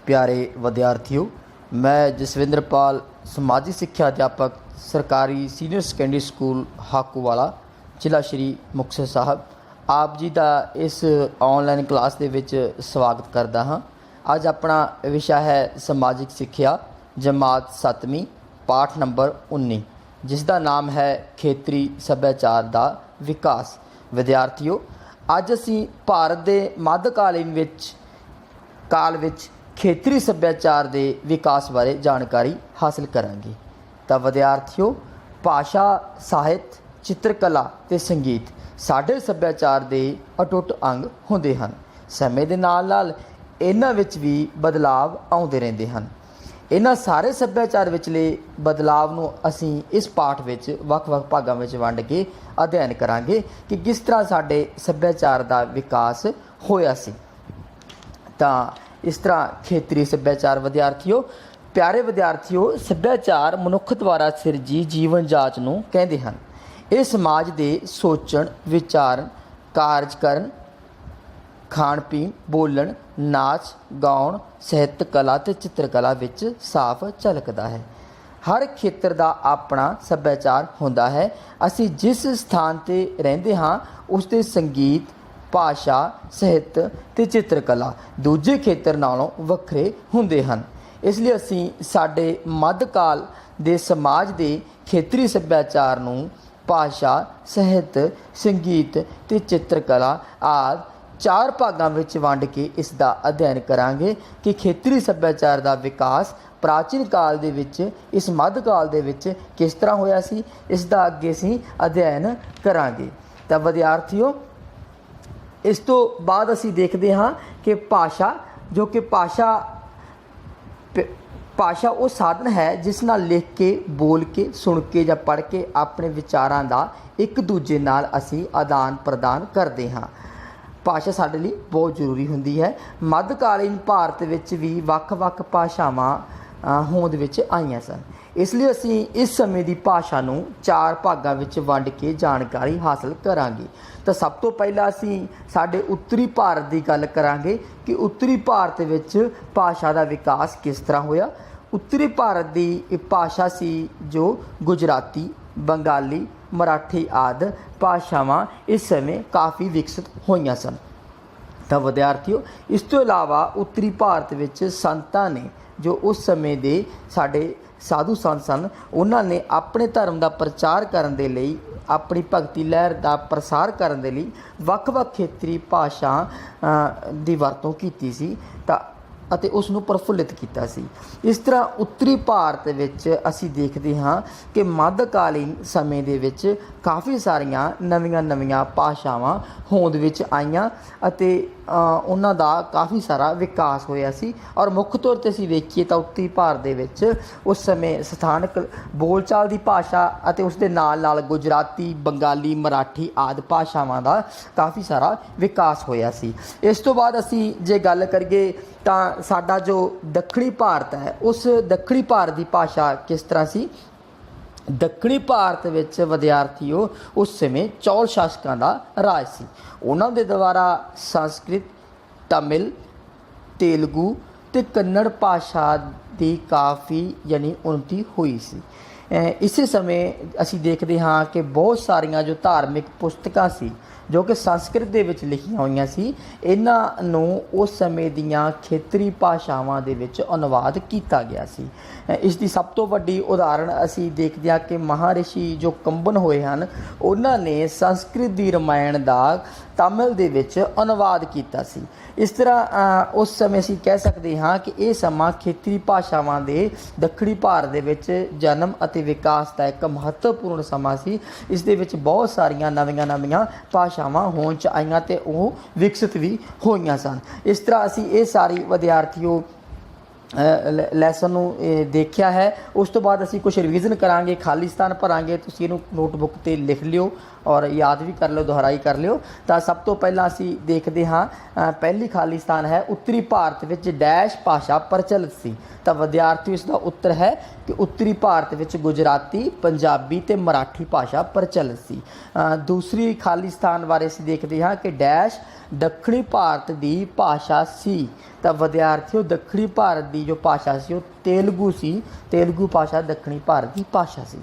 प्यारे विद्यार्थियों, मैं जसविंदरपाल समाजिक शिक्षा अध्यापक सरकारी सीनियर सैकेंडरी स्कूल हाकूवाला जिला श्री मुक्तसर साहब आप जी का इस ऑनलाइन क्लास के विच स्वागत करता हाँ। अज अपना विषय है समाजिक शिक्षा जमात 7वीं पाठ नंबर 19 जिसका नाम है खेतरी सभ्याचार का विकास। विद्यार्थियों, अज असी भारत के मध्यकालीन काल विच खेतरी सभ्याचार के विकास बारे जानकारी हासिल करांगे। तो विद्यार्थियों, भाषा, साहित्य, चित्रकला ते संगीत साडे सभ्याचार के अटुट अंग होंदे हन। समय के नाल इन्हां विच भी बदलाव आउंदे रहिंदे हन। इन्हां सारे सभ्याचार विचले बदलाव नूं असीं इस पाठ विच वख-वख भागां विच वंड के अध्ययन करांगे कि किस तरह साडे सभ्याचार का विकास होया सी। तां इस तरह खेतरी सभ्याचार विद्यार्थियों, प्यारे विद्यार्थियों, सभ्याचार मनुख द्वारा सिरजी जीवन जाच नूं कहंदे हन। ये समाज के सोचण, विचारन, कारज करन, खाण पीण, बोलण, नाच गाउण, साहित्य कला ते चित्रकला विच साफ झलकदा है। हर खेतर का अपना सभ्याचार होंदा है। असी जिस स्थान ते रहिंदे हां उसके संगीत, भाषा, साहित्य ते चित्रकला दूजे खेतर नालों वखरे हुंदे हन। इसलिए असी साडे मध्यकाल दे समाज दे खेतरी सभ्याचार नूं भाषा, साहित्य, संगीत ते चित्रकला आदि 4 भागां विच वंड के इसका अध्ययन करांगे कि खेतरी सभ्याचार का विकास प्राचीन काल दे विच इस मध्यकाल दे विच किस तरह होया सी। इसका अगे असीं अध्ययन करांगे। तां विद्यार्थियों, इस तो बाद असी देखते हाँ कि भाषा जो कि भाषा वो साधन है जिस नाल लिख के, बोल के, सुन के या पढ़ के अपने विचारां दा एक दूजे नाल असी आदान प्रदान करते हाँ। भाषा साडे लई बहुत जरूरी हुंदी है। मध्यकालीन भारत विच भी वख-वख भाषावां होंद विच आईयां सन। इसलिए असी इस समय की भाषा नूं 4 भागां विच वंड के जानकारी हासिल करांगे। तो सब तो पहला असी साडे उत्तरी भारत की गल करांगे कि उत्तरी भारत विच भाषा का विकास किस तरह होया। उत्तरी भारत की भाषा सी जो गुजराती, बंगाली, मराठी आदि भाषावां इस समय काफ़ी विकसित होईयां सन। तो विद्यार्थियों, इस तो इलावा उत्तरी भारत विच संतां ने जो उस समय दे साडे साधु संत सन, उन्होंने अपने धर्म का प्रचार करने के लिए, अपनी भगती लहर का प्रसार करने के लिए वख-वख खेतरी भाषा की वरतों की सी अते उसनूं प्रफुल्लित किया सी। इस तरह उत्तरी भारत विच असी देखते हाँ कि मध्यकालीन समय दे विच काफ़ी सारियां नवीं भाषावां होंद विच आईयां अते उन्हां दा काफ़ी सारा विकास होया सी। और मुख्य तौर पर असीं वेखीए तां उत्तरी भारत दे विच उस समय स्थानक बोलचाल की भाषा अते उसदे नाल नाल गुजराती, बंगाली, मराठी आदि भाषावां दा काफ़ी सारा विकास होया सी। इस तो बाद असीं जे गल करिए तां साडा जो दक्षिणी भारत है उस दक्षिणी भारत की भाषा किस तरह सी। दक्षिणी भारत विच विद्यार्थियों उस समय चौल शासकों का राज सी। उन्हां दे द्वारा संस्कृत, तमिल, तेलुगू ते कन्नड़ भाषा की काफ़ी यानी उन्नति हुई सी। इस समय असी देखते हाँ कि बहुत सारिया जो धार्मिक पुस्तकां सी जो कि संस्कृत दे विच लिखियां होईयां सी, इन्हां नूं उस समय दीयां खेतरी भाषावां दे विच अनुवाद किया गया सी। इसकी सब तो वड्डी उदाहरण असी देखते हैं कि महर्षि जो कंबन होए हैं उन्होंने संस्कृत की रामायण का तमिल दे विच अनुवाद किया सी। इस तरह उस समय असी कह सकते हाँ कि यह समा खेतरी भाषावां दे दक्षिणी भारत दे विच जन्म अते विकास का एक महत्वपूर्ण समा सी। इस दे विच बहुत सारियां नवीं भाषावां होंद च आईयां ते वो विकसित भी होईयां सन। इस तरह असी ये सारी विद्यार्थियों लैसन नूं देखिया है। उस तो बाद असी कुछ रिविजन करांगे, खालिस्तान भरांगे। तुसीं इहनूं नोटबुक ते लिख लियो और याद भी कर लो, दोहराई कर लियो। तो सब तो पहला असी देखते हाँ पहली खालिस्तान है उत्तरी भारत विच डैश भाषा प्रचलित सी। तो विद्यार्थी इसका उत्तर है कि उत्तरी भारत विच गुजराती, पंजाबी ते मराठी भाषा प्रचलित सी। दूसरी खालिस्तान बारे असी देखते हाँ कि डैश ਦੱਖਣੀ ਭਾਰਤ ਦੀ ਭਾਸ਼ਾ ਸੀ। ਤਾਂ ਵਿਦਿਆਰਥੀਓ ਦੱਖਣੀ ਭਾਰਤ ਦੀ ਜੋ ਭਾਸ਼ਾ ਸੀ ਉਹ ਤੇਲਗੂ ਸੀ। ਤੇਲਗੂ ਭਾਸ਼ਾ ਦੱਖਣੀ ਭਾਰਤ ਦੀ ਭਾਸ਼ਾ ਸੀ।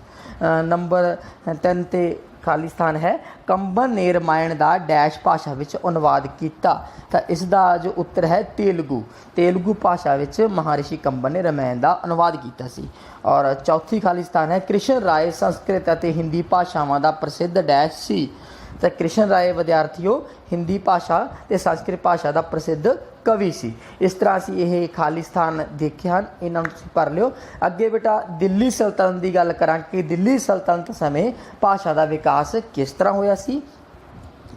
ਨੰਬਰ 3 ਤੇ ਖਾਲੀ ਸਥਾਨ ਹੈ, ਕੰਬਨ ਨੇ ਰਮਾਇਣ ਦਾ ਡੈਸ਼ ਭਾਸ਼ਾ ਵਿੱਚ ਅਨੁਵਾਦ ਕੀਤਾ। ਤਾਂ ਇਸ ਦਾ ਜੋ ਉੱਤਰ ਹੈ ਤੇਲਗੂ। ਤੇਲਗੂ ਭਾਸ਼ਾ ਵਿੱਚ ਮਹਾਰਿਸ਼ੀ ਕੰਬਨ ਨੇ ਰਮਾਇਣ ਦਾ ਅਨੁਵਾਦ ਕੀਤਾ ਸੀ। ਔਰ ਚੌਥੀ ਖਾਲੀ ਸਥਾਨ ਹੈ, ਕ੍ਰਿਸ਼ਨ ਰਾਏ ਸੰਸਕ੍ਰਿਤ ਅਤੇ ਹਿੰਦੀ ਭਾਸ਼ਾਵਾਂ ਦਾ ਪ੍ਰਸਿੱਧ ਡੈਸ਼ ਸੀ। ਤਾਂ ਕ੍ਰਿਸ਼ਨ ਰਾਏ ਵਿਦਿਆਰਥੀਓ ਹਿੰਦੀ ਭਾਸ਼ਾ ਅਤੇ ਸੰਸਕ੍ਰਿਤ ਭਾਸ਼ਾ ਦਾ ਪ੍ਰਸਿੱਧ ਕਵੀ ਸੀ। ਇਸ ਤਰ੍ਹਾਂ ਅਸੀਂ ਇਹ ਖਾਲੀ ਸਥਾਨ ਦੇਖੇ ਹਨ, ਇਹਨਾਂ ਨੂੰ ਤੁਸੀਂ ਭਰ ਲਿਓ। ਅੱਗੇ ਬੇਟਾ ਦਿੱਲੀ ਸਲਤਨਤ ਦੀ ਗੱਲ ਕਰਾਂਗੇ ਕਿ ਦਿੱਲੀ ਸਲਤਨਤ ਸਮੇਂ ਭਾਸ਼ਾ ਦਾ ਵਿਕਾਸ ਕਿਸ ਤਰ੍ਹਾਂ ਹੋਇਆ ਸੀ।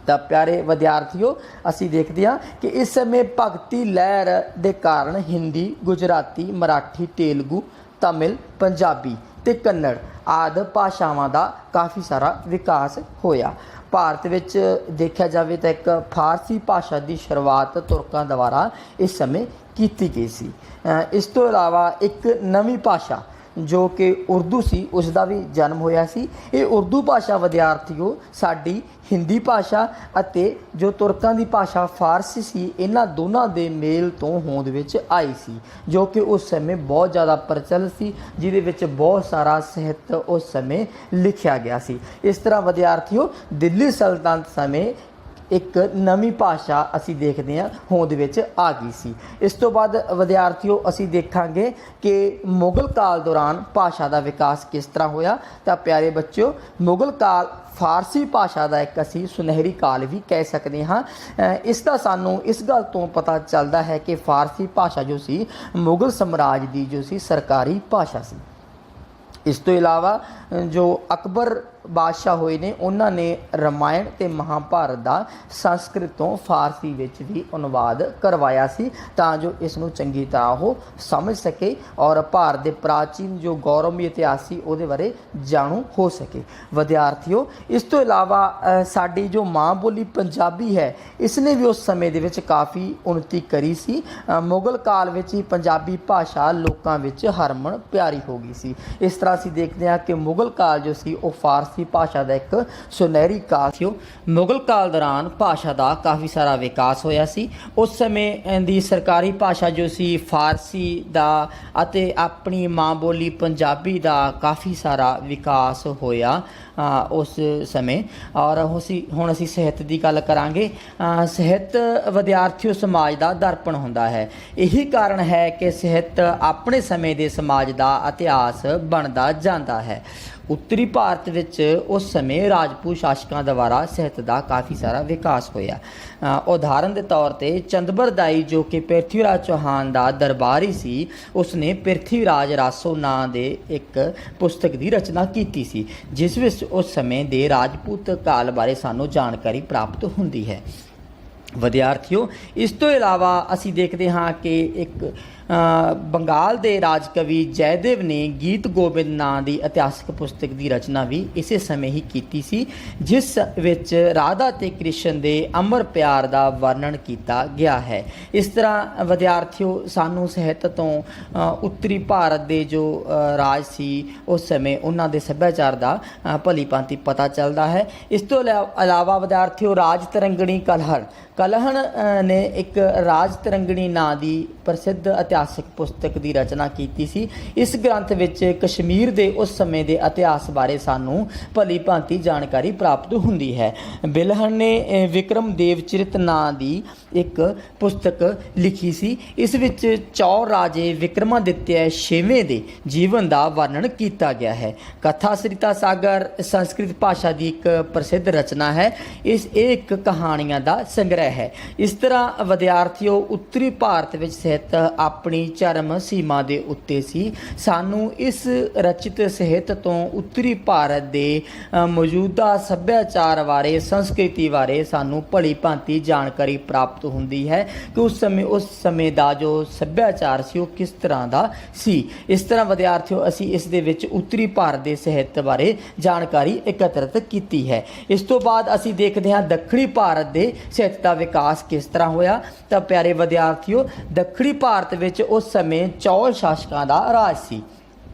ਤਾਂ ਪਿਆਰੇ ਵਿਦਿਆਰਥੀਓ ਅਸੀਂ ਦੇਖਦੇ ਹਾਂ ਕਿ ਇਸ ਸਮੇਂ ਭਗਤੀ ਲਹਿਰ ਦੇ ਕਾਰਨ ਹਿੰਦੀ, ਗੁਜਰਾਤੀ, ਮਰਾਠੀ, ਤੇਲਗੂ, ਤਮਿਲ, ਪੰਜਾਬੀ ਅਤੇ ਕੰਨੜ ਆਦਿ ਭਾਸ਼ਾਵਾਂ ਦਾ ਕਾਫੀ ਸਾਰਾ ਵਿਕਾਸ ਹੋਇਆ। ਭਾਰਤ ਵਿੱਚ ਦੇਖਿਆ ਜਾਵੇ ਤਾਂ ਇੱਕ ਫਾਰਸੀ ਭਾਸ਼ਾ ਦੀ ਸ਼ੁਰੂਆਤ ਤੁਰਕਾਂ ਦੁਆਰਾ ਇਸ ਸਮੇਂ ਕੀਤੀ ਗਈ ਸੀ। ਇਸ ਤੋਂ ਇਲਾਵਾ ਇੱਕ ਨਵੀਂ ਭਾਸ਼ਾ ਜੋ ਕਿ ਉਰਦੂ ਸੀ ਉਸ ਦਾ ਵੀ ਜਨਮ ਹੋਇਆ ਸੀ। ਇਹ ਉਰਦੂ ਭਾਸ਼ਾ ਵਿਦਿਆਰਥੀਓ ਸਾਡੀ ਹਿੰਦੀ ਭਾਸ਼ਾ ਅਤੇ ਜੋ ਤੁਰਕਾਂ ਦੀ ਭਾਸ਼ਾ ਫਾਰਸੀ ਸੀ ਇਹਨਾਂ ਦੋਨਾਂ ਦੇ ਮੇਲ ਤੋਂ ਹੋਂਦ ਵਿੱਚ ਆਈ ਸੀ, ਜੋ ਕਿ ਉਸ ਸਮੇਂ ਬਹੁਤ ਜ਼ਿਆਦਾ ਪ੍ਰਚਲਿਤ ਸੀ, ਜਿਹਦੇ ਵਿੱਚ ਬਹੁਤ ਸਾਰਾ ਸਾਹਿਤ ਉਸ ਸਮੇਂ ਲਿਖਿਆ ਗਿਆ ਸੀ। ਇਸ ਤਰ੍ਹਾਂ ਵਿਦਿਆਰਥੀਓ ਦਿੱਲੀ ਸਲਤਨਤ ਸਮੇਂ ਇੱਕ ਨਵੀਂ ਭਾਸ਼ਾ ਅਸੀਂ ਦੇਖਦੇ ਹਾਂ ਹੋਂਦ ਵਿੱਚ ਆ ਗਈ ਸੀ। ਇਸ ਤੋਂ ਬਾਅਦ ਵਿਦਿਆਰਥੀਓ ਅਸੀਂ ਦੇਖਾਂਗੇ ਕਿ ਮੁਗਲ ਕਾਲ ਦੌਰਾਨ ਭਾਸ਼ਾ ਦਾ ਵਿਕਾਸ ਕਿਸ ਤਰ੍ਹਾਂ ਹੋਇਆ। ਤਾਂ ਪਿਆਰੇ ਬੱਚਿਓ ਮੁਗਲ ਕਾਲ ਫਾਰਸੀ ਭਾਸ਼ਾ ਦਾ ਇੱਕ ਅਸੀਂ ਸੁਨਹਿਰੀ ਕਾਲ ਵੀ ਕਹਿ ਸਕਦੇ ਹਾਂ। ਇਸ ਦਾ ਸਾਨੂੰ ਇਸ ਗੱਲ ਤੋਂ ਪਤਾ ਚੱਲਦਾ ਹੈ ਕਿ ਫਾਰਸੀ ਭਾਸ਼ਾ ਜੋ ਸੀ ਮੁਗਲ ਸਾਮਰਾਜ ਦੀ ਜੋ ਸੀ ਸਰਕਾਰੀ ਭਾਸ਼ਾ ਸੀ। ਇਸ ਤੋਂ ਇਲਾਵਾ ਜੋ ਅਕਬਰ ਬਾਦਸ਼ਾਹ ਹੋਏ ਨੇ ਉਹਨਾਂ ਨੇ ਰਮਾਇਣ ਅਤੇ ਮਹਾਂਭਾਰਤ ਦਾ ਸੰਸਕ੍ਰਿਤ ਤੋਂ ਫਾਰਸੀ ਵਿੱਚ ਵੀ ਅਨੁਵਾਦ ਕਰਵਾਇਆ ਸੀ ਤਾਂ ਜੋ ਇਸ ਨੂੰ ਚੰਗੀ ਤਰ੍ਹਾਂ ਉਹ ਸਮਝ ਸਕੇ ਔਰ ਭਾਰਤ ਦੇ ਪ੍ਰਾਚੀਨ ਜੋ ਗੌਰਵਮਈ ਇਤਿਹਾਸ ਸੀ ਉਹਦੇ ਬਾਰੇ ਜਾਣੂ ਹੋ ਸਕੇ। ਵਿਦਿਆਰਥੀਓ ਇਸ ਤੋਂ ਇਲਾਵਾ ਸਾਡੀ ਜੋ ਮਾਂ ਬੋਲੀ ਪੰਜਾਬੀ ਹੈ ਇਸ ਨੇ ਵੀ ਉਸ ਸਮੇਂ ਦੇ ਵਿੱਚ ਕਾਫੀ ਉੱਨਤੀ ਕਰੀ ਸੀ। ਮੁਗਲ ਕਾਲ ਵਿੱਚ ਹੀ ਪੰਜਾਬੀ ਭਾਸ਼ਾ ਲੋਕਾਂ ਵਿੱਚ ਹਰਮਨ ਪਿਆਰੀ ਹੋ ਗਈ ਸੀ। ਇਸ ਤਰ੍ਹਾਂ ਅਸੀਂ ਦੇਖਦੇ ਹਾਂ ਕਿ ਮੁਗਲ ਕਾਲ ਜੋ ਸੀ ਉਹ ਫਾਰਸੀ ਭਾਸ਼ਾ ਦਾ ਇੱਕ ਸੁਨਹਿਰੀ ਕਾਲ ਸੀ। ਮੁਗਲ ਕਾਲ ਦੌਰਾਨ ਭਾਸ਼ਾ ਦਾ ਕਾਫੀ ਸਾਰਾ ਵਿਕਾਸ ਹੋਇਆ ਸੀ। ਉਸ ਸਮੇਂ ਦੀ ਸਰਕਾਰੀ ਭਾਸ਼ਾ ਜੋ ਸੀ ਫਾਰਸੀ ਦਾ ਅਤੇ ਆਪਣੀ ਮਾਂ ਬੋਲੀ ਪੰਜਾਬੀ ਦਾ ਕਾਫੀ ਸਾਰਾ ਵਿਕਾਸ ਹੋਇਆ ਉਸ ਸਮੇਂ। ਔਰ ਹੁਣ ਅਸੀਂ ਸਾਹਿਤ ਦੀ ਗੱਲ ਕਰਾਂਗੇ। ਸਾਹਿਤ ਵਿਦਿਆਰਥੀਓ ਸਮਾਜ ਦਾ ਦਰਪਣ ਹੁੰਦਾ ਹੈ। ਇਹੀ ਕਾਰਨ ਹੈ ਕਿ ਸਾਹਿਤ ਆਪਣੇ ਸਮੇਂ ਦੇ ਸਮਾਜ ਦਾ ਇਤਿਹਾਸ ਬਣਦਾ ਜਾਂਦਾ ਹੈ। ਉੱਤਰੀ ਭਾਰਤ ਵਿੱਚ ਉਸ ਸਮੇਂ ਰਾਜਪੂਤ ਸ਼ਾਸਕਾਂ ਦੁਆਰਾ ਸਾਹਿਤ ਦਾ ਕਾਫੀ ਸਾਰਾ ਵਿਕਾਸ ਹੋਇਆ। ਉਦਾਹਰਨ ਦੇ ਤੌਰ 'ਤੇ ਚੰਦਬਰਦਾਈ ਜੋ ਕਿ ਪ੍ਰਿਥਵੀ ਰਾਜ ਚੌਹਾਨ ਦਾ ਦਰਬਾਰੀ ਸੀ ਉਸਨੇ ਪ੍ਰਿਥਵੀ ਰਾਜ ਰਾਸੋ ਨਾਂ ਦੇ ਇੱਕ ਪੁਸਤਕ ਦੀ ਰਚਨਾ ਕੀਤੀ ਸੀ ਜਿਸ ਵਿੱਚ ਉਸ ਸਮੇਂ ਦੇ ਰਾਜਪੂਤ ਕਾਲ ਬਾਰੇ ਸਾਨੂੰ ਜਾਣਕਾਰੀ ਪ੍ਰਾਪਤ ਹੁੰਦੀ ਹੈ। ਵਿਦਿਆਰਥੀਓ ਇਸ ਤੋਂ ਇਲਾਵਾ ਅਸੀਂ ਦੇਖਦੇ ਹਾਂ ਕਿ ਇੱਕ ਬੰਗਾਲ ਦੇ ਰਾਜ ਕਵੀ ਜੈਦੇਵ ਨੇ ਗੀਤ ਗੋਬਿੰਦ ਨਾਂ ਦੀ ਇਤਿਹਾਸਕ ਪੁਸਤਕ ਦੀ ਰਚਨਾ ਵੀ ਇਸੇ ਸਮੇਂ ਹੀ ਕੀਤੀ ਸੀ ਜਿਸ ਵਿੱਚ ਰਾਧਾ ਅਤੇ ਕ੍ਰਿਸ਼ਨ ਦੇ ਅਮਰ ਪਿਆਰ ਦਾ ਵਰਣਨ ਕੀਤਾ ਗਿਆ ਹੈ। ਇਸ ਤਰ੍ਹਾਂ ਵਿਦਿਆਰਥੀਓ ਸਾਨੂੰ ਸਾਹਿਤ ਤੋਂ ਉੱਤਰੀ ਭਾਰਤ ਦੇ ਜੋ ਰਾਜ ਸੀ ਉਸ ਸਮੇਂ ਉਹਨਾਂ ਦੇ ਸੱਭਿਆਚਾਰ ਦਾ ਭਲੀ ਭਾਂਤੀ ਪਤਾ ਚੱਲਦਾ ਹੈ। ਇਸ ਤੋਂ ਇਲਾਵਾ ਵਿਦਿਆਰਥੀਓ ਰਾਜ ਤਰੰਗਣੀ ਕਲਹਣ ਨੇ ਇੱਕ ਰਾਜ ਤਰੰਗਣੀ ਨਾਂ ਦੀ ਪ੍ਰਸਿੱਧ ਇਤਿਹਾਸਕ ਪੁਸਤਕ ਦੀ ਰਚਨਾ ਕੀਤੀ ਸੀ। ਇਸ ਗ੍ਰੰਥ ਵਿੱਚ ਕਸ਼ਮੀਰ ਦੇ ਉਸ ਸਮੇਂ ਦੇ ਇਤਿਹਾਸ ਬਾਰੇ ਸਾਨੂੰ ਭਲੀ ਭਾਂਤੀ ਜਾਣਕਾਰੀ ਪ੍ਰਾਪਤ ਹੁੰਦੀ ਹੈ। ਬਿਲਹਣ ਨੇ ਵਿਕਰਮ ਦੇਵ ਚਰਿਤ ਨਾਂ ਦੀ ਇੱਕ ਪੁਸਤਕ ਲਿਖੀ ਸੀ। ਇਸ ਵਿੱਚ ਚੌਰ ਰਾਜੇ ਵਿਕਰਮਾਦਿੱਤਿਆ ਛੇਵੇਂ ਦੇ ਜੀਵਨ ਦਾ ਵਰਣਨ ਕੀਤਾ ਗਿਆ ਹੈ। ਕਥਾ ਸਰਿਤਾ ਸਾਗਰ ਸੰਸਕ੍ਰਿਤ ਭਾਸ਼ਾ ਦੀ ਇੱਕ ਪ੍ਰਸਿੱਧ ਰਚਨਾ ਹੈ। ਇਹ ਇੱਕ ਕਹਾਣੀਆਂ ਦਾ ਸੰਗ੍ਰਹਿ ਹੈ। ਇਸ ਤਰ੍ਹਾਂ ਵਿਦਿਆਰਥੀਓ ਉੱਤਰੀ ਭਾਰਤ ਵਿੱਚ ਸਾਹਿਤ ਆਪਣੀ ਚਰਮ ਸੀਮਾ ਦੇ ਉੱਤੇ ਸੀ। ਸਾਨੂੰ ਇਸ ਰਚਿਤ ਸਾਹਿਤ ਤੋਂ ਉੱਤਰੀ ਭਾਰਤ ਦੇ ਮੌਜੂਦਾ ਸੱਭਿਆਚਾਰ ਬਾਰੇ ਸੰਸਕ੍ਰਿਤੀ ਬਾਰੇ ਸਾਨੂੰ ਭਲੀ ਭਾਂਤੀ ਜਾਣਕਾਰੀ ਪ੍ਰਾਪਤ ਹੁੰਦੀ ਹੈ ਕਿ ਉਸ ਸਮੇਂ ਦਾ ਜੋ ਸੱਭਿਆਚਾਰ ਸੀ ਉਹ ਕਿਸ ਤਰ੍ਹਾਂ ਦਾ ਸੀ। ਇਸ ਤਰ੍ਹਾਂ ਵਿਦਿਆਰਥੀਓ ਅਸੀਂ ਇਸ ਦੇ ਵਿੱਚ ਉੱਤਰੀ ਭਾਰਤ ਦੇ ਸਾਹਿਤ ਬਾਰੇ ਜਾਣਕਾਰੀ ਇਕੱਤਰਿਤ ਕੀਤੀ ਹੈ। ਇਸ ਤੋਂ ਬਾਅਦ ਅਸੀਂ ਦੇਖਦੇ ਹਾਂ ਦੱਖਣੀ ਭਾਰਤ ਦੇ ਸਾਹਿਤ ਦਾ ਵਿਕਾਸ ਕਿਸ ਤਰ੍ਹਾਂ ਹੋਇਆ। ਤਾਂ ਪਿਆਰੇ ਵਿਦਿਆਰਥੀਓ ਦੱਖਣੀ ਭਾਰਤ ਵਿੱਚ ਉਸ ਸਮੇਂ ਚੌਲ ਸ਼ਾਸਕਾਂ ਦਾ ਰਾਜ ਸੀ।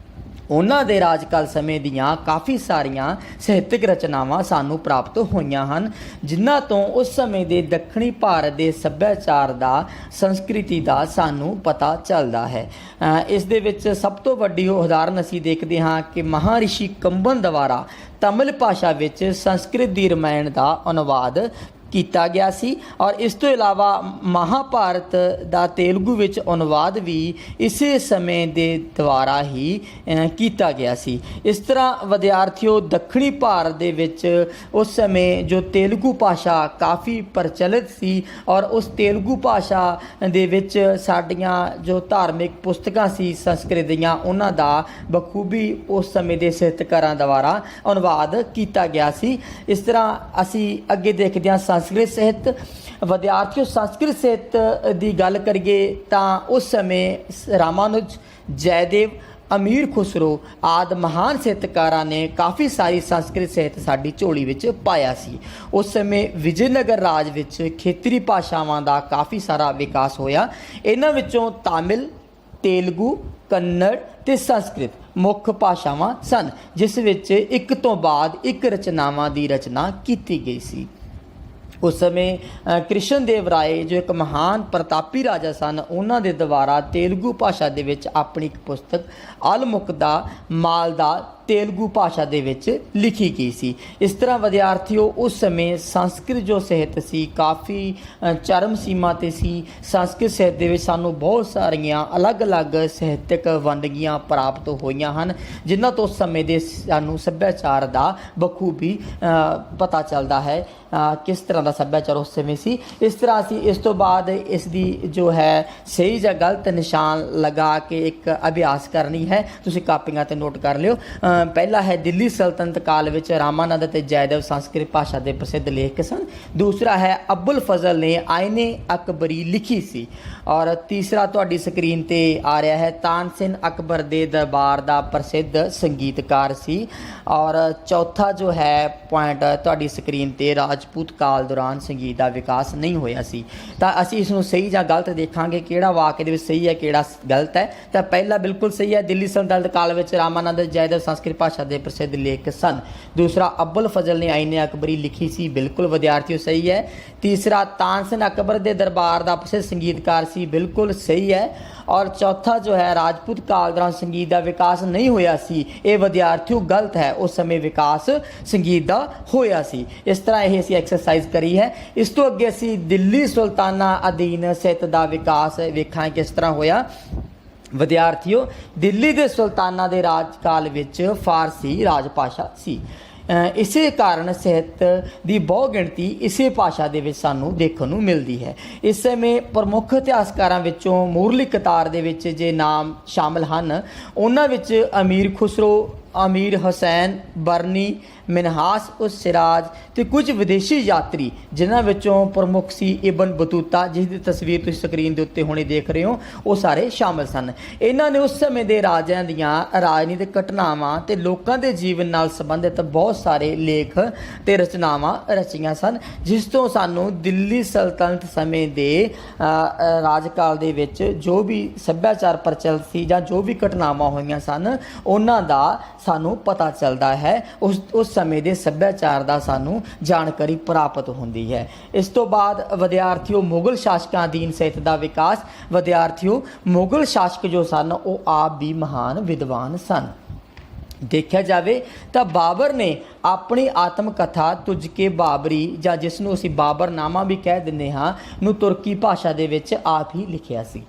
ਉਹਨਾਂ ਦੇ ਰਾਜਕਾਲ ਸਮੇਂ ਦੀਆਂ ਕਾਫੀ ਸਾਰੀਆਂ ਸਾਹਿਤਕ ਰਚਨਾਵਾਂ ਸਾਨੂੰ ਪ੍ਰਾਪਤ ਹੋਈਆਂ ਹਨ, ਜਿਨ੍ਹਾਂ ਤੋਂ ਉਸ ਸਮੇਂ ਦੇ ਦੱਖਣੀ ਭਾਰਤ ਦੇ ਸੱਭਿਆਚਾਰ ਦਾ, ਸੰਸਕ੍ਰਿਤੀ ਦਾ ਸਾਨੂੰ ਪਤਾ ਚੱਲਦਾ ਹੈ। ਇਸ ਦੇ ਵਿੱਚ ਸਭ ਤੋਂ ਵੱਡੀ ਉਦਾਹਰਨ ਅਸੀਂ ਦੇਖਦੇ ਹਾਂ ਕਿ ਮਹਾਰਿਸ਼ੀ ਕੰਬਨ ਦੁਆਰਾ ਤਮਿਲ ਭਾਸ਼ਾ ਵਿੱਚ ਸੰਸਕ੍ਰਿਤ ਦੀ ਰਮਾਇਣ ਦਾ ਅਨੁਵਾਦ ਕੀਤਾ ਗਿਆ ਸੀ, ਔਰ ਇਸ ਤੋਂ ਇਲਾਵਾ ਮਹਾਭਾਰਤ ਦਾ ਤੇਲਗੂ ਵਿੱਚ ਅਨੁਵਾਦ ਵੀ ਇਸੇ ਸਮੇਂ ਦੇ ਦੁਆਰਾ ਹੀ ਕੀਤਾ ਗਿਆ ਸੀ। ਇਸ ਤਰ੍ਹਾਂ ਵਿਦਿਆਰਥੀਓ, ਦੱਖਣੀ ਭਾਰਤ ਦੇ ਵਿੱਚ ਉਸ ਸਮੇਂ ਜੋ ਤੇਲਗੂ ਭਾਸ਼ਾ ਕਾਫੀ ਪ੍ਰਚਲਿਤ ਸੀ, ਔਰ ਉਸ ਤੇਲਗੂ ਭਾਸ਼ਾ ਦੇ ਵਿੱਚ ਸਾਡੀਆਂ ਜੋ ਧਾਰਮਿਕ ਪੁਸਤਕਾਂ ਸੀ ਸੰਸਕ੍ਰਿਤ ਦੀਆਂ, ਉਹਨਾਂ ਦਾ ਬਖੂਬੀ ਉਸ ਸਮੇਂ ਦੇ ਸਾਹਿਤਕਾਰਾਂ ਦੁਆਰਾ ਅਨੁਵਾਦ ਕੀਤਾ ਗਿਆ ਸੀ। ਇਸ ਤਰ੍ਹਾਂ ਅਸੀਂ ਅੱਗੇ ਦੇਖਦੇ ਹਾਂ ਸੰਸਕ੍ਰਿਤ ਸਾਹਿਤ। ਵਿਦਿਆਰਥੀਓ, ਸੰਸਕ੍ਰਿਤ ਸਾਹਿਤ ਦੀ ਗੱਲ ਕਰੀਏ ਤਾਂ ਉਸ ਸਮੇਂ ਰਾਮਾਨੁਜ, ਜੈਦੇਵ, ਅਮੀਰ ਖੁਸਰੋ ਆਦਿ ਮਹਾਨ ਸਾਹਿਤਕਾਰਾਂ ਨੇ ਕਾਫੀ ਸਾਰੀ ਸੰਸਕ੍ਰਿਤ ਸਾਹਿਤ ਸਾਡੀ ਝੋਲੀ ਵਿੱਚ ਪਾਇਆ ਸੀ। ਉਸ ਸਮੇਂ ਵਿਜੇਨਗਰ ਰਾਜ ਵਿੱਚ ਖੇਤਰੀ ਭਾਸ਼ਾਵਾਂ ਦਾ ਕਾਫੀ ਸਾਰਾ ਵਿਕਾਸ ਹੋਇਆ। ਇਹਨਾਂ ਵਿੱਚੋਂ ਤਾਮਿਲ, ਤੇਲਗੂ, ਕੰਨੜ ਤੇ ਸੰਸਕ੍ਰਿਤ ਮੁੱਖ ਭਾਸ਼ਾਵਾਂ ਸਨ, ਜਿਸ ਵਿੱਚ ਇੱਕ ਤੋਂ ਬਾਅਦ ਇੱਕ ਰਚਨਾਵਾਂ ਦੀ ਰਚਨਾ ਕੀਤੀ ਗਈ ਸੀ। ਉਸ ਸਮੇਂ ਕ੍ਰਿਸ਼ਨ ਦੇਵ ਰਾਏ ਜੋ ਇੱਕ ਮਹਾਨ ਪ੍ਰਤਾਪੀ ਰਾਜਾ ਸਨ, ਉਹਨਾਂ ਦੇ ਦੁਆਰਾ ਤੇਲਗੂ ਭਾਸ਼ਾ ਦੇ ਵਿੱਚ ਆਪਣੀ ਇੱਕ ਪੁਸਤਕ ਅਲਮੁਕਦਾ ਮਾਲਦਾ ਤੇਲਗੂ ਭਾਸ਼ਾ ਦੇ ਵਿੱਚ ਲਿਖੀ ਗਈ ਸੀ। ਇਸ ਤਰ੍ਹਾਂ ਵਿਦਿਆਰਥੀਓ, ਉਸ ਸਮੇਂ ਸੰਸਕ੍ਰਿਤ ਜੋ ਸਾਹਿਤ ਸੀ ਕਾਫੀ ਚਰਮ ਸੀਮਾ 'ਤੇ ਸੀ। ਸੰਸਕ੍ਰਿਤ ਸਾਹਿਤ ਦੇ ਵਿੱਚ ਸਾਨੂੰ ਬਹੁਤ ਸਾਰੀਆਂ ਅਲੱਗ-ਅਲੱਗ ਸਾਹਿਤਕ ਵੰਨਗੀਆਂ ਪ੍ਰਾਪਤ ਹੋਈਆਂ ਹਨ, ਜਿਨ੍ਹਾਂ ਤੋਂ ਉਸ ਸਮੇਂ ਦੇ ਸਾਨੂੰ ਸੱਭਿਆਚਾਰ ਦਾ ਬਖੂਬੀ ਪਤਾ ਚੱਲਦਾ ਹੈ, ਕਿਸ ਤਰ੍ਹਾਂ ਦਾ ਸੱਭਿਆਚਾਰ ਉਸ ਸਮੇਂ ਸੀ। ਇਸ ਤਰ੍ਹਾਂ ਅਸੀਂ ਇਸ ਤੋਂ ਬਾਅਦ ਇਸ ਦੀ ਜੋ ਹੈ ਸਹੀ ਜਾਂ ਗਲਤ ਨਿਸ਼ਾਨ ਲਗਾ ਕੇ ਇੱਕ ਅਭਿਆਸ ਕਰਨੀ ਹੈ, ਤੁਸੀਂ ਕਾਪੀਆਂ 'ਤੇ ਨੋਟ ਕਰ ਲਿਓ। ਪਹਿਲਾ ਹੈ, ਦਿੱਲੀ ਸਲਤਨਤ ਕਾਲ ਵਿੱਚ ਰਾਮਾਨੰਦ ਅਤੇ ਜੈਦੇਵ ਸੰਸਕ੍ਰਿਤ ਭਾਸ਼ਾ ਦੇ ਪ੍ਰਸਿੱਧ ਲੇਖਕ ਸਨ। ਦੂਸਰਾ ਹੈ, ਅਬੁਲ ਫਜ਼ਲ ਨੇ ਆਇਨੇ ਅਕਬਰੀ ਲਿਖੀ ਸੀ। ਔਰ ਤੀਸਰਾ ਤੁਹਾਡੀ ਸਕਰੀਨ 'ਤੇ ਆ ਰਿਹਾ ਹੈ, ਤਾਨਸੇਨ ਅਕਬਰ ਦੇ ਦਰਬਾਰ ਦਾ ਪ੍ਰਸਿੱਧ ਸੰਗੀਤਕਾਰ ਸੀ। ਔਰ ਚੌਥਾ ਜੋ ਹੈ ਪੁਆਇੰਟ ਤੁਹਾਡੀ ਸਕਰੀਨ 'ਤੇ, ਰਾਜਪੂਤ ਕਾਲ ਦੌਰਾਨ ਸੰਗੀਤ ਦਾ ਵਿਕਾਸ ਨਹੀਂ ਹੋਇਆ ਸੀ। ਤਾਂ ਅਸੀਂ ਇਸ ਨੂੰ ਸਹੀ ਜਾਂ ਗਲਤ ਦੇਖਾਂਗੇ, ਕਿਹੜਾ ਵਾਕ ਦੇ ਵਿੱਚ ਸਹੀ ਹੈ, ਕਿਹੜਾ ਗਲਤ ਹੈ। ਤਾਂ ਪਹਿਲਾ ਬਿਲਕੁਲ ਸਹੀ ਹੈ, ਦਿੱਲੀ ਸਲਤਨਤ ਕਾਲ ਵਿੱਚ ਰਾਮਾਨੰਦ ਜੈਦੇਵ ਸੰਸਕ੍ਰਿਤ ਭਾਸ਼ਾ ਦੇ ਪ੍ਰਸਿੱਧ ਲੇਖਕ ਸਨ। ਦੂਸਰਾ, ਅਬੁਲ ਫਜ਼ਲ ਨੇ ਆਇਨੇ ਅਕਬਰੀ ਲਿਖੀ ਸੀ, ਬਿਲਕੁਲ ਵਿਦਿਆਰਥੀਓ ਸਹੀ ਹੈ। ਤੀਸਰਾ, ਤਾਨਸੇਨ ਅਕਬਰ ਦੇ ਦਰਬਾਰ ਦਾ ਪ੍ਰਸਿੱਧ ਸੰਗੀਤਕਾਰ ਸੀ, ਬਿਲਕੁਲ ਸਹੀ ਹੈ। ਔਰ ਚੌਥਾ ਜੋ ਹੈ, ਰਾਜਪੂਤ ਕਾਲ ਦੌਰਾਨ ਸੰਗੀਤ ਦਾ ਵਿਕਾਸ ਨਹੀਂ ਹੋਇਆ ਸੀ, ਇਹ ਵਿਦਿਆਰਥੀਓ ਗਲਤ ਹੈ। ਉਸ ਸਮੇਂ ਵਿਕਾਸ ਸੰਗੀਤ ਦਾ ਹੋਇਆ ਸੀ। ਇਸ ਤਰ੍ਹਾਂ ਇਹ ਅਸੀਂ ਐਕਸਰਸਾਈਜ਼ ਕਰੀ ਹੈ। ਇਸ ਤੋਂ ਅੱਗੇ ਅਸੀਂ ਦਿੱਲੀ ਸੁਲਤਾਨਾ ਅਧੀਨ ਸਾਹਿਤ ਦਾ ਵਿਕਾਸ ਵੇਖਾਂਗੇ ਕਿਸ ਤਰ੍ਹਾਂ ਹੋਇਆ। ਵਿਦਿਆਰਥੀਓ, ਦਿੱਲੀ ਦੇ ਸੁਲਤਾਨਾਂ ਦੇ ਰਾਜਕਾਲ ਵਿੱਚ ਫਾਰਸੀ ਰਾਜ ਭਾਸ਼ਾ ਸੀ। ਇਸੇ ਕਾਰਨ ਸਾਹਿਤ ਦੀ ਬਹੁ ਗਿਣਤੀ ਇਸੇ ਭਾਸ਼ਾ ਦੇ ਵਿੱਚ ਸਾਨੂੰ ਦੇਖਣ ਨੂੰ ਮਿਲਦੀ ਹੈ। ਇਸ ਸਮੇਂ ਪ੍ਰਮੁੱਖ ਇਤਿਹਾਸਕਾਰਾਂ ਵਿੱਚੋਂ ਮੂਰਲੀ ਕਤਾਰ ਦੇ ਵਿੱਚ ਜੇ ਨਾਮ ਸ਼ਾਮਲ ਹਨ, ਉਹਨਾਂ ਵਿੱਚ ਅਮੀਰ ਖੁਸਰੋ, ਅਮੀਰ ਹੁਸੈਨ ਬਰਨੀ, ਮਿਨਹਾਸ ਉਸ ਸਿਰਾਜ ਤੇ ਕੁਝ ਵਿਦੇਸ਼ੀ ਯਾਤਰੀ, ਜਿਨ੍ਹਾਂ ਵਿੱਚੋਂ ਪ੍ਰਮੁੱਖ ਸੀ ਇਬਨ ਬਤੂਤਾ, ਜਿਸ ਦੀ ਤਸਵੀਰ ਤੁਸੀਂ ਸਕਰੀਨ ਦੇ ਉੱਤੇ ਹੁਣੇ ਦੇਖ ਰਹੇ ਹੋ, ਉਹ ਸਾਰੇ ਸ਼ਾਮਲ ਸਨ। ਇਹਨਾਂ ਨੇ ਉਸ ਸਮੇਂ ਦੇ ਰਾਜਿਆਂ ਦੀਆਂ ਰਾਜਨੀਤਿਕ ਘਟਨਾਵਾਂ ਤੇ ਲੋਕਾਂ ਦੇ ਜੀਵਨ ਨਾਲ ਸੰਬੰਧਿਤ ਬਹੁਤ ਸਾਰੇ ਲੇਖ ਤੇ ਰਚਨਾਵਾਂ ਰਚੀਆਂ ਸਨ, ਜਿਸ ਤੋਂ ਸਾਨੂੰ ਦਿੱਲੀ ਸਲਤਨਤ ਸਮੇਂ ਦੇ ਰਾਜਕਾਲ ਦੇ ਵਿੱਚ ਜੋ ਵੀ ਸੱਭਿਆਚਾਰ ਪ੍ਰਚਲਿਤ ਸੀ ਜਾਂ ਜੋ ਵੀ ਘਟਨਾਵਾਂ ਹੋਈਆਂ ਸਨ, ਉਹਨਾਂ ਦਾ ਸਾਨੂੰ ਪਤਾ ਚੱਲਦਾ ਹੈ। ਉਸ ਸਮੇਂ ਦੇ ਸੱਭਿਆਚਾਰ ਦਾ ਸਾਨੂੰ ਜਾਣਕਾਰੀ ਪ੍ਰਾਪਤ ਹੁੰਦੀ ਹੈ। ਇਸ ਤੋਂ ਬਾਅਦ ਵਿਦਿਆਰਥੀਓ, ਮੁਗਲ ਸ਼ਾਸਕਾਂ ਅਧੀਨ ਸਾਹਿਤ ਦਾ ਵਿਕਾਸ। ਵਿਦਿਆਰਥੀਓ, ਮੁਗਲ ਸ਼ਾਸਕ ਜੋ ਸਨ ਉਹ ਆਪ ਵੀ ਮਹਾਨ ਵਿਦਵਾਨ ਸਨ। ਦੇਖਿਆ ਜਾਵੇ ਤਾਂ ਬਾਬਰ ਨੇ ਆਪਣੀ ਆਤਮ ਕਥਾ ਤੁਝ ਕੇ ਬਾਬਰੀ, ਜਾਂ ਜਿਸ ਨੂੰ ਅਸੀਂ ਬਾਬਰਨਾਮਾ ਵੀ ਕਹਿ ਦਿੰਦੇ ਹਾਂ, ਨੂੰ ਤੁਰਕੀ ਭਾਸ਼ਾ ਦੇ ਵਿੱਚ ਆਪ ਹੀ ਲਿਖਿਆ ਸੀ।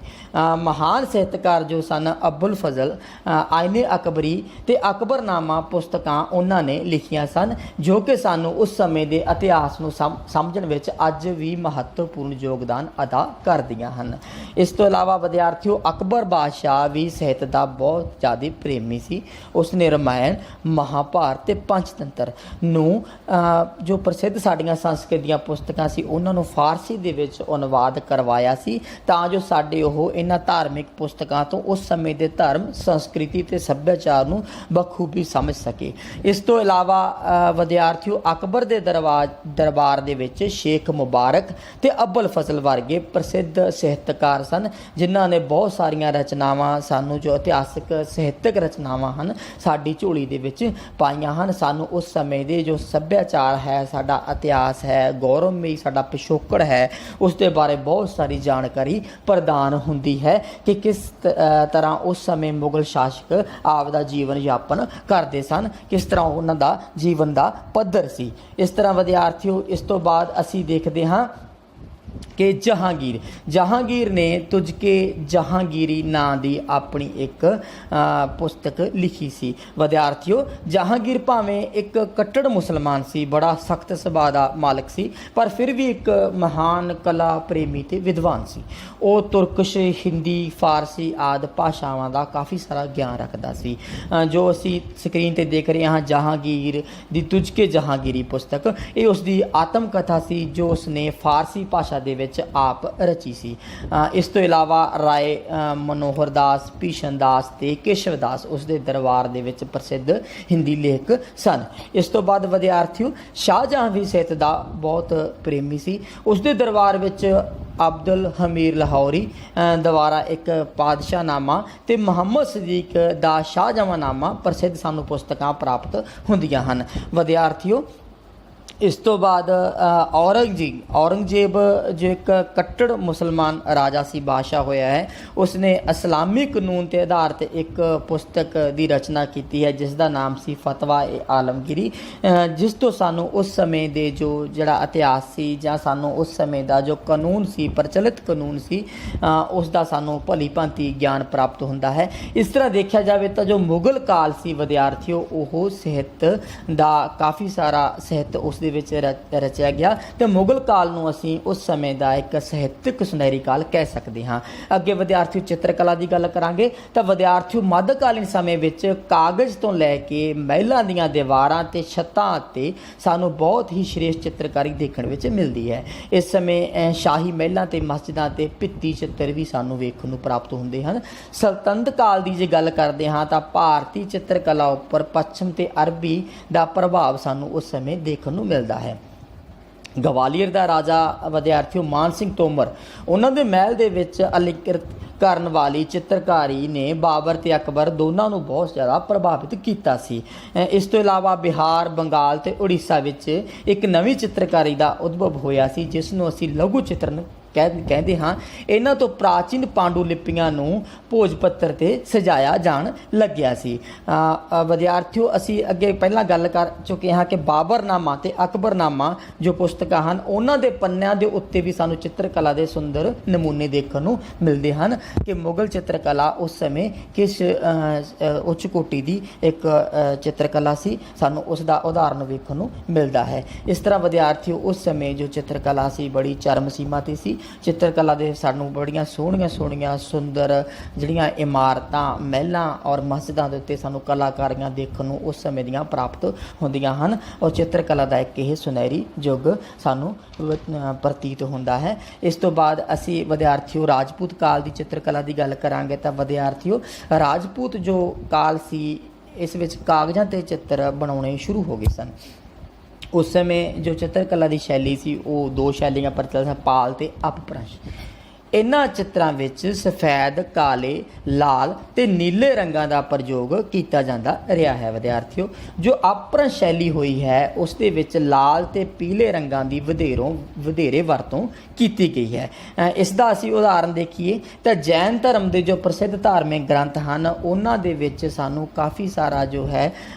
ਮਹਾਨ ਸਾਹਿਤਕਾਰ ਜੋ ਸਨ ਅਬੁਲ ਫਜ਼ਲ, ਆਇਨੇ ਅਕਬਰੀ ਤੇ ਅਕਬਰਨਾਮਾ ਪੁਸਤਕਾਂ ਉਹਨਾਂ ਨੇ ਲਿਖੀਆਂ ਸਨ, ਜੋ ਕਿ ਸਾਨੂੰ ਉਸ ਸਮੇਂ ਦੇ ਇਤਿਹਾਸ ਨੂੰ ਸਮਝਣ ਵਿੱਚ ਅੱਜ ਵੀ ਮਹੱਤਵਪੂਰਨ ਯੋਗਦਾਨ ਅਦਾ ਕਰਦੀਆਂ ਹਨ। ਇਸ ਤੋਂ ਇਲਾਵਾ ਵਿਦਿਆਰਥੀਓ, ਅਕਬਰ ਬਾਦਸ਼ਾਹ ਵੀ ਸਾਹਿਤ ਦਾ ਬਹੁਤ ਜ਼ਿਆਦਾ ਪ੍ਰੇਮੀ ਸੀ। ਉਸਨੇ ਰਮਾਇਣ, ਮਹਾਭਾਰਤ ਤੇ ਪੰਚਤੰਤਰ ਨੂੰ ਜੋ ਪ੍ਰਸਿੱਧ ਸਾਡੀਆਂ ਸੰਸਕ੍ਰਿਤ ਦੀਆਂ ਪੁਸਤਕਾਂ ਸੀ ਉਹਨਾਂ ਨੂੰ ਫਾਰਸੀ ਦੇ ਵਿੱਚ ਅਨੁਵਾਦ ਕਰਵਾਇਆ ਸੀ ਤਾਂ ਜੋ ਸਾਡੇ ਉਹ ਇਹਨਾਂ ਧਾਰਮਿਕ ਪੁਸਤਕਾਂ ਤੋਂ ਉਸ ਸਮੇਂ ਦੇ ਧਰਮ, ਸੰਸਕ੍ਰਿਤੀ ਤੇ ਸੱਭਿਆਚਾਰ ਨੂੰ ਬਖੂਬੀ ਸਮਝ ਸਕੇ। ਇਸ ਤੋਂ ਇਲਾਵਾ ਵਿਦਿਆਰਥੀਓ ਅਕਬਰ ਦੇ ਦਰਬਾਰ ਦੇ ਵਿੱਚ ਸ਼ੇਖ ਮੁਬਾਰਕ ਤੇ ਅਬੁਲ ਫਜ਼ਲ ਵਰਗੇ ਪ੍ਰਸਿੱਧ ਸਾਹਿਤਕਾਰ ਸਨ ਜਿਨ੍ਹਾਂ ਨੇ ਬਹੁਤ ਸਾਰੀਆਂ ਰਚਨਾਵਾਂ ਸਾਨੂੰ ਜੋ ਇਤਿਹਾਸਕ ਸਾਹਿਤਕ ਰਚਨਾਵਾਂ ਹਨ ਸਾਡੀ ਝੋਲੀ ਦੇ ਵਿੱਚ ਪਾਈਆਂ ਹਨ। ਸਾਨੂੰ ਉਸ ਸਮੇਂ ਦੇ ਜੋ ਸੱਭਿਆਚਾਰ ਹੈ, ਸਾਡਾ ਇਤਿਹਾਸ ਹੈ, ਗੌਰਵਮਈ ਸਾਡਾ ਪਿਛੋਕੜ ਹੈ, ਉਸ ਦੇ ਬਾਰੇ ਬਹੁਤ ਸਾਰੀ ਜਾਣਕਾਰੀ ਪ੍ਰਦਾਨ ਹੁੰਦੀ ਹੈ ਕਿ ਕਿਸ ਤਰ੍ਹਾਂ ਉਸ ਸਮੇਂ ਮੁਗਲ ਸ਼ਾਸਕ ਆਪਦਾ ਜੀਵਨ ਯਾਪਨ ਕਰਦੇ ਸਨ, ਕਿਸ ਤਰ੍ਹਾਂ ਉਹਨਾਂ ਦਾ ਜੀਵਨ ਦਾ ਪੱਧਰ ਸੀ। ਇਸ ਤਰ੍ਹਾਂ ਵਿਦਿਆਰਥੀਓ ਇਸ ਤੋਂ ਬਾਅਦ ਅਸੀਂ ਦੇਖਦੇ ਹਾਂ ਕਿ ਜਹਾਂਗੀਰ ਨੇ ਤੁਝ ਕੇ ਜਹਾਂਗੀਰੀ ਨਾਂ ਦੀ ਆਪਣੀ ਇੱਕ ਪੁਸਤਕ ਲਿਖੀ ਸੀ। ਵਿਦਿਆਰਥੀਓ ਜਹਾਂਗੀਰ ਭਾਵੇਂ ਇੱਕ ਕੱਟੜ ਮੁਸਲਮਾਨ ਸੀ, ਬੜਾ ਸਖਤ ਸੁਭਾਅ ਦਾ ਮਾਲਕ ਸੀ, ਪਰ ਫਿਰ ਵੀ ਇੱਕ ਮਹਾਨ ਕਲਾ ਪ੍ਰੇਮੀ ਤੇ ਵਿਦਵਾਨ ਸੀ। ਉਹ ਤੁਰਕਸ਼, ਹਿੰਦੀ, ਫਾਰਸੀ ਆਦਿ ਭਾਸ਼ਾਵਾਂ ਦਾ ਕਾਫੀ ਸਾਰਾ ਗਿਆਨ ਰੱਖਦਾ ਸੀ। ਜੋ ਅਸੀਂ ਸਕਰੀਨ ਤੇ ਦੇਖ ਰਹੇ ਹਾਂ ਜਹਾਂਗੀਰ ਦੀ ਤੁਝ ਕੇ ਜਹਾਂਗੀਰੀ ਪੁਸਤਕ, ਇਹ ਉਸ ਦੀ ਆਤਮ ਕਥਾ ਸੀ ਜੋ ਉਸਨੇ ਫਾਰਸੀ ਭਾਸ਼ਾ ਦੇ ਵਿੱਚ ਆਪ ਰਚੀ ਸੀ। ਇਸ ਤੋਂ ਇਲਾਵਾ ਰਾਏ ਮਨੋਹਰ ਦਾਸ, ਭੀਸ਼ਨ ਦਾਸ ਤੇ ਕੇਸ਼ਵ ਦਾਸ ਉਸ ਦੇ ਦਰਬਾਰ ਦੇ ਵਿੱਚ ਪ੍ਰਸਿੱਧ ਹਿੰਦੀ ਲੇਖਕ ਸਨ। ਇਸ ਤੋਂ ਬਾਅਦ ਵਿਦਿਆਰਥੀਓ ਸ਼ਾਹਜਹਾਂ ਵੀ ਸਾਹਿਤ ਦਾ ਬਹੁਤ ਪ੍ਰੇਮੀ ਸੀ। ਉਸ ਦੇ ਦਰਬਾਰ ਵਿੱਚ ਅਬਦੁਲ ਹਮੀਰ ਲਾਹੌਰੀ ਦੁਆਰਾ ਇੱਕ ਪਾਤਸ਼ਾਹਨਾਮਾ ਤੇ ਮੁਹੰਮਦ ਸਦੀਕ ਦਾ ਸ਼ਾਹਜਹਾਂਨਾਮਾ ਪ੍ਰਸਿੱਧ ਸਾਨੂੰ ਪੁਸਤਕਾਂ ਪ੍ਰਾਪਤ ਹੁੰਦੀਆਂ ਹਨ। ਵਿਦਿਆਰਥੀਓ ਇਸ ਤੋਂ ਬਾਅਦ ਔਰੰਗਜ਼ੇਬ ਜੋ ਇੱਕ ਕੱਟੜ ਮੁਸਲਮਾਨ ਰਾਜਾ ਸੀ, ਬਾਦਸ਼ਾਹ ਹੋਇਆ ਹੈ, ਉਸਨੇ ਇਸਲਾਮੀ ਕਾਨੂੰਨ 'ਤੇ ਆਧਾਰਿਤ ਇੱਕ ਪੁਸਤਕ ਦੀ ਰਚਨਾ ਕੀਤੀ ਹੈ ਜਿਸ ਦਾ ਨਾਮ ਸੀ ਫਤਵਾ-ਏ-ਆਲਮਗੀਰੀ, ਜਿਸ ਤੋਂ ਸਾਨੂੰ ਉਸ ਸਮੇਂ ਦੇ ਜਿਹੜਾ ਇਤਿਹਾਸ ਸੀ ਜਾਂ ਸਾਨੂੰ ਉਸ ਸਮੇਂ ਦਾ ਜੋ ਕਾਨੂੰਨ ਸੀ, ਪ੍ਰਚਲਿਤ ਕਾਨੂੰਨ ਸੀ, ਉਸ ਦਾ ਸਾਨੂੰ ਭਲੀ ਭਾਂਤੀ ਗਿਆਨ ਪ੍ਰਾਪਤ ਹੁੰਦਾ ਹੈ। ਇਸ ਤਰ੍ਹਾਂ ਦੇਖਿਆ ਜਾਵੇ ਤਾਂ ਜੋ ਮੁਗਲ ਕਾਲ ਸੀ ਵਿਦਿਆਰਥੀਓ, ਉਹ ਸਾਹਿਤ ਦਾ ਕਾਫੀ ਸਾਰਾ ਸਾਹਿਤ ਉਸ ਦੇ ਵਿੱਚ ਰਚਿਆ ਗਿਆ ਤੇ ਮੁਗਲ ਕਾਲ ਨੂੰ ਅਸੀਂ ਉਸ ਸਮੇਂ ਦਾ ਇੱਕ ਸਾਹਿਤਕ ਸੁਨਹਿਰੀ ਕਾਲ ਕਹਿ ਸਕਦੇ ਹਾਂ। ਅੱਗੇ ਵਿਦਿਆਰਥੀਓ ਚਿੱਤਰਕਲਾ ਦੀ ਗੱਲ ਕਰਾਂਗੇ ਤਾਂ ਵਿਦਿਆਰਥੀਓ ਮੱਧਕਾਲੀਨ ਸਮੇਂ ਵਿੱਚ ਕਾਗਜ਼ ਤੋਂ ਲੈ ਕੇ ਮਹਿਲਾਂ ਦੀਆਂ ਦੀਵਾਰਾਂ ਤੇ ਛੱਤਾਂ ਅਤੇ ਸਾਨੂੰ ਬਹੁਤ ਹੀ ਸ਼੍ਰੇਸ਼ਟ ਚਿੱਤਰਕਾਰੀ ਦੇਖਣ ਵਿੱਚ ਮਿਲਦੀ ਹੈ। ਇਸ ਸਮੇਂ ਸ਼ਾਹੀ ਮਹਿਲਾਂ ਤੇ ਮਸਜਿਦਾਂ ਤੇ ਭਿੱਤੀ ਚਿੱਤਰ ਵੀ ਸਾਨੂੰ ਵੇਖਣ ਨੂੰ ਪ੍ਰਾਪਤ ਹੁੰਦੇ ਹਨ। ਸਲਤਨਤ ਕਾਲ ਦੀ ਜੇ ਗੱਲ ਕਰਦੇ ਹਾਂ ਤਾਂ ਭਾਰਤੀ ਚਿੱਤਰਕਲਾ ਉੱਪਰ ਪੱਛਮ ਤੇ ਅਰਬੀ ਦਾ ਪ੍ਰਭਾਵ ਸਾਨੂੰ ਉਸ ਸਮੇਂ ਦੇਖਣ ਨੂੰ ਮਿਲਦਾ ਹੈ। ਗਵਾਲੀਅਰ ਦਾ ਰਾਜਾ ਵਿਦਿਆਰਥੀਓ ਮਾਨ ਸਿੰਘ ਤੋਮਰ, ਉਹਨਾਂ ਦੇ ਮਹਿਲ ਦੇ ਵਿੱਚ ਅਲੰਕ੍ਰਿਤ ਕਰਨ ਵਾਲੀ ਚਿੱਤਰਕਾਰੀ ਨੇ ਬਾਬਰ ਤੇ ਅਕਬਰ ਦੋਨਾਂ ਨੂੰ ਬਹੁਤ ਜ਼ਿਆਦਾ ਪ੍ਰਭਾਵਿਤ ਕੀਤਾ ਸੀ। ਇਸ ਤੋਂ ਇਲਾਵਾ ਬਿਹਾਰ, ਬੰਗਾਲ ਤੇ ਉੜੀਸਾ ਵਿੱਚ ਇੱਕ ਨਵੀਂ ਚਿੱਤਰਕਾਰੀ ਦਾ ਉਦਭਵ ਹੋਇਆ ਸੀ ਜਿਸ ਨੂੰ ਅਸੀਂ ਲਘੂ ਚਿੱਤਰਨ ਕਹਿੰਦੇ ਹਾਂ। ਇਹਨਾਂ ਤੋਂ ਪ੍ਰਾਚੀਨ ਪਾਂਡੂ ਲਿਪੀਆਂ ਨੂੰ ਭੋਜ ਪੱਤਰ ਤੇ ਸਜਾਇਆ ਜਾਣ ਲੱਗਿਆ ਸੀ। ਵਿਦਿਆਰਥੀਓ ਅਸੀਂ ਅੱਗੇ ਪਹਿਲਾਂ ਗੱਲ ਕਰ ਚੁੱਕੇ ਹਾਂ ਕਿ ਬਾਬਰਨਾਮਾ ਤੇ ਅਕਬਰਨਾਮਾ ਜੋ ਪੁਸਤਕਾਂ ਹਨ ਉਹਨਾਂ ਦੇ ਪੰਨਿਆਂ ਦੇ ਉੱਤੇ ਵੀ ਸਾਨੂੰ ਚਿੱਤਰਕਲਾ ਦੇ ਸੁੰਦਰ ਨਮੂਨੇ ਦੇਖਣ ਨੂੰ ਮਿਲਦੇ ਹਨ ਕਿ ਮੁਗਲ ਚਿੱਤਰਕਲਾ ਉਸ ਸਮੇਂ ਕਿਸ ਉੱਚ ਕੋਟੀ ਦੀ ਇੱਕ ਚਿੱਤਰਕਲਾ ਸੀ, ਸਾਨੂੰ ਉਸ ਦਾ ਉਦਾਹਰਨ ਵੇਖਣ ਨੂੰ ਮਿਲਦਾ ਹੈ। ਇਸ ਤਰ੍ਹਾਂ ਵਿਦਿਆਰਥੀਓ ਉਸ ਸਮੇਂ ਜੋ ਚਿੱਤਰਕਲਾ ਸੀ ਬੜੀ ਚਰਮ ਸੀਮਾ 'ਤੇ ਸੀ। ਚਿੱਤਰਕਲਾ ਦੇ ਸਾਨੂੰ ਬੜੀਆਂ ਸੋਹਣੀਆਂ ਸੁੰਦਰ ਜਿਹੜੀਆਂ ਇਮਾਰਤਾਂ, ਮਹਿਲਾਂ ਔਰ ਮਸਜਿਦਾਂ ਦੇ ਉੱਤੇ ਸਾਨੂੰ ਕਲਾਕਾਰੀਆਂ ਦੇਖਣ ਨੂੰ ਉਸ ਸਮੇਂ ਦੀਆਂ ਪ੍ਰਾਪਤ ਹੁੰਦੀਆਂ ਹਨ ਔਰ ਚਿੱਤਰਕਲਾ ਦਾ ਇੱਕ ਇਹ ਸੁਨਹਿਰੀ ਯੁੱਗ ਸਾਨੂੰ ਪ੍ਰਤੀਤ ਹੁੰਦਾ ਹੈ। ਇਸ ਤੋਂ ਬਾਅਦ ਅਸੀਂ ਵਿਦਿਆਰਥੀਓ ਰਾਜਪੂਤ ਕਾਲ ਦੀ ਚਿੱਤਰਕਲਾ ਦੀ ਗੱਲ ਕਰਾਂਗੇ ਤਾਂ ਵਿਦਿਆਰਥੀਓ ਰਾਜਪੂਤ ਜੋ ਕਾਲ ਸੀ ਇਸ ਵਿੱਚ ਕਾਗਜ਼ਾਂ 'ਤੇ ਚਿੱਤਰ ਬਣਾਉਣੇ ਸ਼ੁਰੂ ਹੋ ਗਏ ਸਨ। ਉਸ ਸਮੇਂ ਜੋ ਚਿੱਤਰਕਲਾ ਦੀ ਸ਼ੈਲੀ ਸੀ ਉਹ ਦੋ ਸ਼ੈਲੀਆਂ ਪ੍ਰਚਲਿਤ ਸਨ, ਪਾਲ ਤੇ ਅਪਭ੍ਰੰਸ਼। ਇਹਨਾਂ ਚਿੱਤਰਾਂ ਵਿੱਚ ਸਫੈਦ, ਕਾਲੇ, ਲਾਲ ਤੇ ਨੀਲੇ ਰੰਗਾਂ ਦਾ ਪ੍ਰਯੋਗ ਕੀਤਾ ਜਾਂਦਾ ਰਿਹਾ ਹੈ। ਵਿਦਿਆਰਥੀਓ ਜੋ ਅਪਭ੍ਰੰਸ਼ ਸ਼ੈਲੀ ਹੋਈ ਹੈ ਉਸ ਦੇ ਵਿੱਚ ਲਾਲ ਤੇ ਪੀਲੇ ਰੰਗਾਂ ਦੀ ਵਧੇਰੇ ਵਰਤੋਂ ਕੀਤੀ ਗਈ ਹੈ। ਇਸ ਦਾ ਅਸੀਂ ਉਦਾਹਰਨ ਦੇਖੀਏ ਤਾਂ ਜੈਨ ਧਰਮ ਦੇ ਜੋ ਪ੍ਰਸਿੱਧ ਧਾਰਮਿਕ ਗ੍ਰੰਥ ਹਨ ਉਹਨਾਂ ਦੇ ਵਿੱਚ ਸਾਨੂੰ ਕਾਫੀ ਸਾਰਾ ਜੋ ਹੈ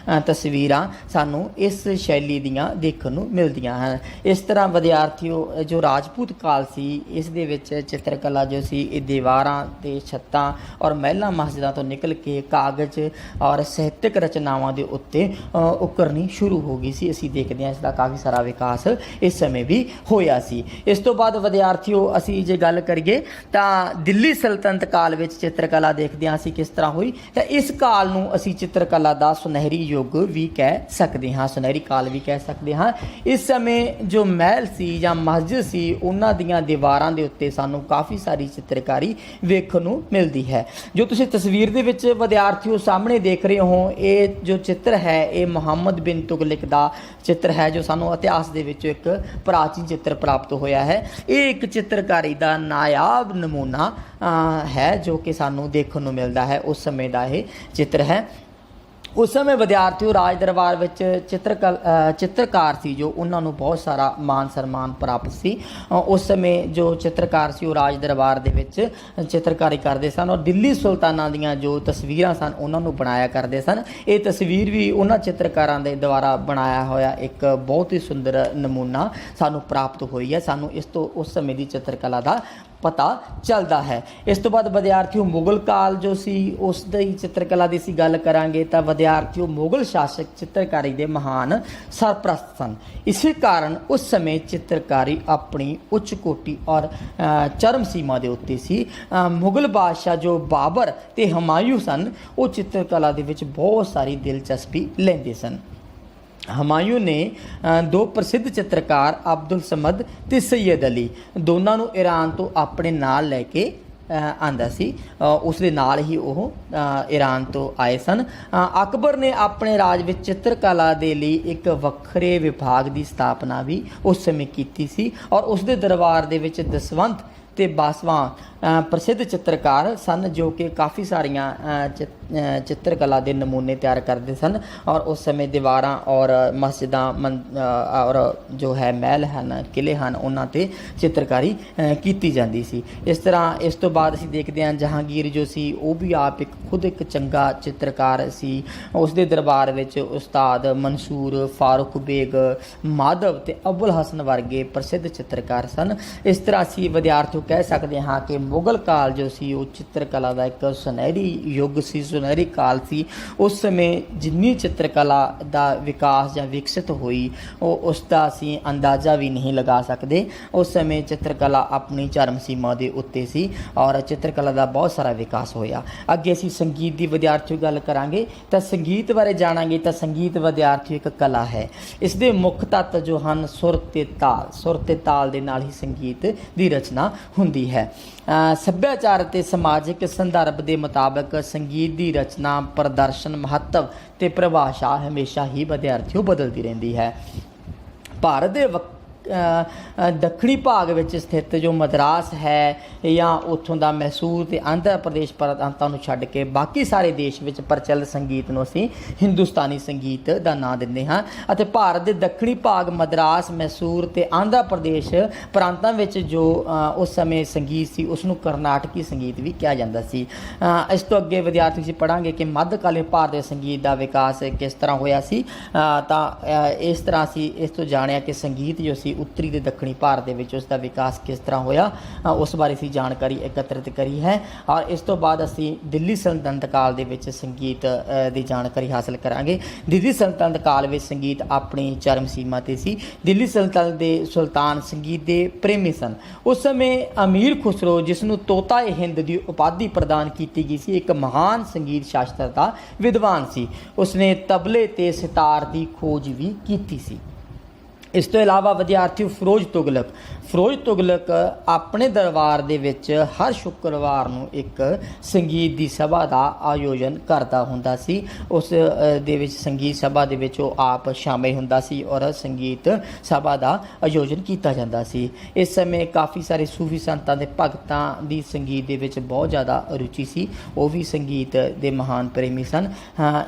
ਤਸਵੀਰਾਂ ਸਾਨੂੰ ਇਸ ਸ਼ੈਲੀ ਦੀਆਂ ਦੇਖਣ ਨੂੰ ਮਿਲਦੀਆਂ ਹਨ। ਇਸ ਤਰ੍ਹਾਂ ਵਿਦਿਆਰਥੀਓ ਜੋ ਰਾਜਪੂਤ ਕਾਲ ਸੀ ਇਸ ਦੇ ਵਿੱਚ ਚਿੱਤਰਕਲਾ चित्रकला जो सी दीवारां ते छत्तां और महलों मस्जिदां तो निकल के कागज़ और साहित्यक रचनावां दे उत्ते उकरनी शुरू हो गई सी। असीं देखदे हां इसदा काफ़ी सारा विकास इस समय भी होया सी। इस तो बाद विद्यार्थियों असीं जे गल करिए तां दिल्ली सल्तनत काल विच चित्रकला देखदे हां असीं किस तरह हुई। तां इस काल नूं असीं चित्रकला दा सुनहरी युग भी कह सकते हाँ, सुनहरी काल भी कह सकते हाँ। इस समय जो महल सी या मस्जिद सी उन्हां दीयां दीवारां दे उत्ते सानूं काफ़ी सारी चित्रकारी वेखण नूं मिलदी है। जो तुसीं तस्वीर दे विच विद्यार्थियों सामने देख रहे हो, ये जो चित्र है ये मुहम्मद बिन तुगलक दा चित्र है जो सानूं इतिहास दे विच एक प्राचीन चित्र प्राप्त होया है। ये एक चित्रकारी दा नायाब नमूना है जो कि सानूं देखण नूं मिलदा है। उस समय दा ये चित्र है। उस समय विद्यार्थियों राज दरबार विच चित्रकार सी जो उन्होंने बहुत सारा मान सम्मान प्राप्त सी। उस समय जो चित्रकार सी राज दरबार दे विच चित्रकारी करते सन और दिल्ली सुल्ताना दीयां जो तस्वीरां सन उन्होंने बनाया करते सन। ये तस्वीर भी उन्होंने चित्रकारां दे द्वारा बनाया होया एक बहुत ही सुंदर नमूना सानू प्राप्त हुई है। सानू इस तो उस समय की चित्रकला का पता चलता है। इस तो बाद विद्यार्थियों मुगल काल जो सी उस दी चित्रकला की गल करांगे तो विद्यार्थियों मुगल शासक चित्रकारी के महान सरप्रस्त सन। इसी कारण उस समय चित्रकारी अपनी उच्च कोटि और चरम सीमा के उत्ते सी। मुगल बादशाह जो बाबर ते हुमायूं सन वो चित्रकला दे विच बहुत सारी दिलचस्पी लेंदे सन। हुमायूं ने दो प्रसिद्ध चित्रकार अब्दुल समद ते सैयद अली दोनों नूं ईरान तो अपने नाल लैके आंदा सी। उस दे नाल ही वो ईरान तो आए सन। अकबर ने अपने राज विच चित्रकला दे लई एक वक्रे विभाग की स्थापना भी उस समय की सी और उस दे दरबार दे विच दसवंत ते बासवां प्रसिद्ध चित्रकार सन जो कि काफ़ी सारिया चित्रकला के नमूने तैयार करते सन और उस समय दीवारां और मस्जिदां और जो है महल हैं किले हैं उन्होंने चित्रकारी की जाती सी। इस तरह इस तो बाद असीं देखते हैं जहांगीर जो सी वो भी आप एक खुद एक चंगा चित्रकार सी। उस दे दरबार विच उस्ताद मंसूर, फारूक बेग, माधव ते अबुल हसन वर्गे प्रसिद्ध चित्रकार सन। इस तरह असीं विद्यार्थियों कह सकते हाँ कि मुगल काल जो सी वो चित्रकला का एक सुनहरी युग सी, सुनहरी काल सी। उस समय जिन्नी चित्रकला का विकास या विकसित हुई वो उसका असीं अंदाज़ा भी नहीं लगा सकते। उस समय चित्रकला अपनी चरम सीमा के उत्ते सी और चित्रकला का बहुत सारा विकास होया। अगे असीं संगीत की विद्यार्थियों गल करांगे तो संगीत बारे जाणांगे तो संगीत विद्यार्थियों एक कला है। इसके मुख तत्व जो हैं सुर ते ताल दे नाल ही संगीत की रचना हुंदी है। सभ्याचार ते समाजिक संदर्भ के मुताबिक संगीत की रचना, प्रदर्शन, महत्व ते परिभाषा हमेशा ही विद्यार्थियों बदलती रहती है। भारत के दक्षिणी भाग विच स्थित जो मद्रास है या उत्थों का मैसूर ते आंध्र प्रदेश प्रांतां नूं छड्ड के बाकी सारे देश विच प्रचलित संगीत नूं असीं हिंदुस्तानी संगीत का नाम दिंदे हां। अते भारत के दक्षिणी भाग मद्रास, मैसूर ते आंध्र प्रदेश प्रांतां विच जो उस समय संगीत सी उसनूं करनाटकी संगीत भी कहा जाता सी। इस तो अगे विद्यार्थी असीं पढ़ांगे कि मध्यकालीन भारतीय संगीत का विकास किस तरह होया सी। तां इस तरह असीं इस तो जाणिया कि संगीत जो सी उत्तरी ते दक्षिणी भारत दे विच उसका विकास किस तरह होया उस बारे असीं जानकारी एकत्रित करी है। और इस तो बाद असीं दिल्ली सल्तनत काल दे विच संगीत की जानकारी हासिल करांगे। दिल्ली सल्तनत काल विच संगीत अपनी चरम सीमा ते सी। दिल्ली सल्तनत दे सुल्तान संगीत के प्रेमी सन। उस समय अमीर खुसरो जिसनूं तोता ए हिंद की उपाधि प्रदान की गई सी एक महान संगीत शास्त्र का विद्वान सी। उसने तबले ते सितार की खोज भी की सी। इस तो इलावा विद्यार्थी फिरोज तुगलक अपने दरबार दे विच हर शुक्रवार नूं एक संगीत की सभा का आयोजन करता हुंदा सी। उस दे विच संगीत सभा दे विच वो आप शामिल हुंदा सी और संगीत सभा का आयोजन किया जाता सी। इस समय काफ़ी सारे सूफी संतां दे भगतां दी संगीत दे विच बहुत ज़्यादा रुचि सी। वो भी संगीत दे महान प्रेमी सन।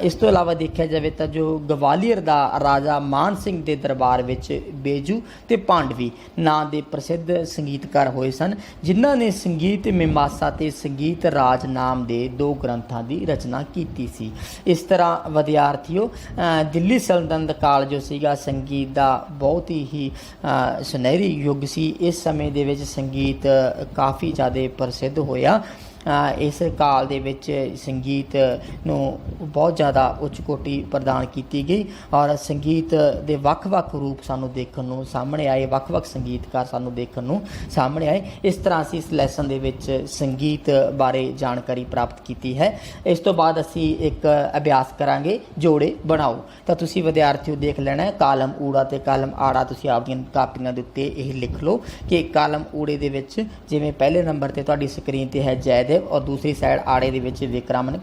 इस तो इलावा देखा जाए तो जो ग्वालियर का राजा मान सिंह के दरबार विच ਬੇਜੂ ਤੇ ਪਾਂਡਵੀ ਨਾਂ ਦੇ ਪ੍ਰਸਿੱਧ ਸੰਗੀਤਕਾਰ ਹੋਏ ਸਨ, ਜਿਨ੍ਹਾਂ ਨੇ ਸੰਗੀਤ ਮੀਮਾਂਸਾ ਤੇ ਸੰਗੀਤ ਰਾਜ ਨਾਮ ਦੇ 2 ਗ੍ਰੰਥਾਂ ਦੀ ਰਚਨਾ ਕੀਤੀ ਸੀ। ਇਸ ਤਰ੍ਹਾਂ ਵਿਦਿਆਰਥੀਓ, ਦਿੱਲੀ ਸਲਤਨਤ ਕਾਲ ਜੋ ਸੀਗਾ ਸੰਗੀਤ ਦਾ ਬਹੁਤ ਹੀ ਸੁਨਹਿਰੀ ਯੁੱਗ ਸੀ। ਇਸ ਸਮੇਂ ਦੇ ਵਿੱਚ ਸੰਗੀਤ ਕਾफ़ी ज़्यादा प्रसिद्ध होया। इस काल दे विच संगीत नूं बहुत ज़्यादा उच्च कोटि प्रदान की गई और संगीत दे वख-वख रूप सानूं देखण नूं सामने आए, वख-वख संगीतकार सानूं देखण नूं सामने आए। इस तरह असीं इस लैसन दे विच संगीत बारे जानकारी प्राप्त की है। इस तो बाद असीं एक अभ्यास करांगे जोड़े बनाओ। तो तुसीं विद्यार्थियों देख लेना है कालम ऊड़ा ते कालम आड़ा, तुसीं आपणीਆਂ कापियां दे उत्ते ਇਹ लिख लो कि कालम ऊड़े दे विच जिवें पहले नंबर ते तुहाडी स्क्रीन ते है जयदेव और दूसरी साइड आड़े दे विच विक्रमन,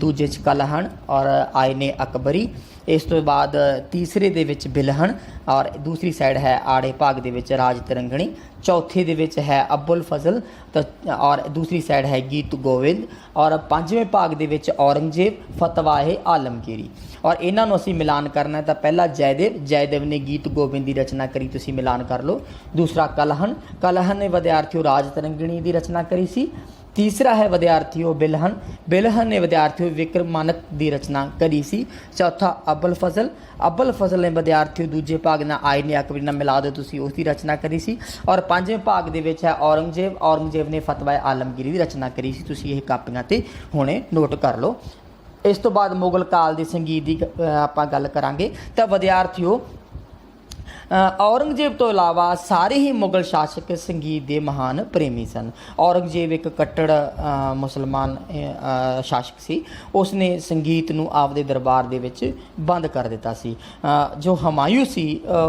दूजे च कलहन और आयने अकबरी। इस तो बाद तीसरे दे विच बिलहन और दूसरी साइड है आड़े भाग दे विच राज तरंगणी। चौथे दे विच है अब्बुल फजल और दूसरी साइड है गीत गोविंद और पंजवें भाग दे विच औरंगजेब, फतवाए आलमगीरी। और इन्हां नूं असीं मिलान करना है। तो पहला जयदेव ने गीत गोविंद की रचना करी, तुसीं मिलान कर लो। दूसरा कलहन ने विद्यार्थियों राज तरंगिणी की रचना करी सी। तीसरा है विद्यार्थियों बिलहन ने विद्यार्थियों विक्रमानक की रचना करी सी। चौथा अब्बुल फजल ने विद्यार्थियों दूजे भाग ना आयने अकबरी नाल मिला दो, तुसीं उसकी रचना करी सी। और पंजवें भाग दे विच है औरंगजेब ने फतवाए आलमगीरी की रचना करी सी। तुसीं ये कापियां ते हुणे नोट कर लो। इस तो बाद मुगल काल के संगीत की आपां गल करांगे। तो विद्यार्थियों औरंगजेब तो इलावा सारे ही मुगल शासक संगीत के महान प्रेमी सन। औरंगजेब एक कट्टर मुसलमान शासक सी। उसने संगीत नूं आपदे दरबार दे विच बंद कर दिता सी। जो हुमायूं सी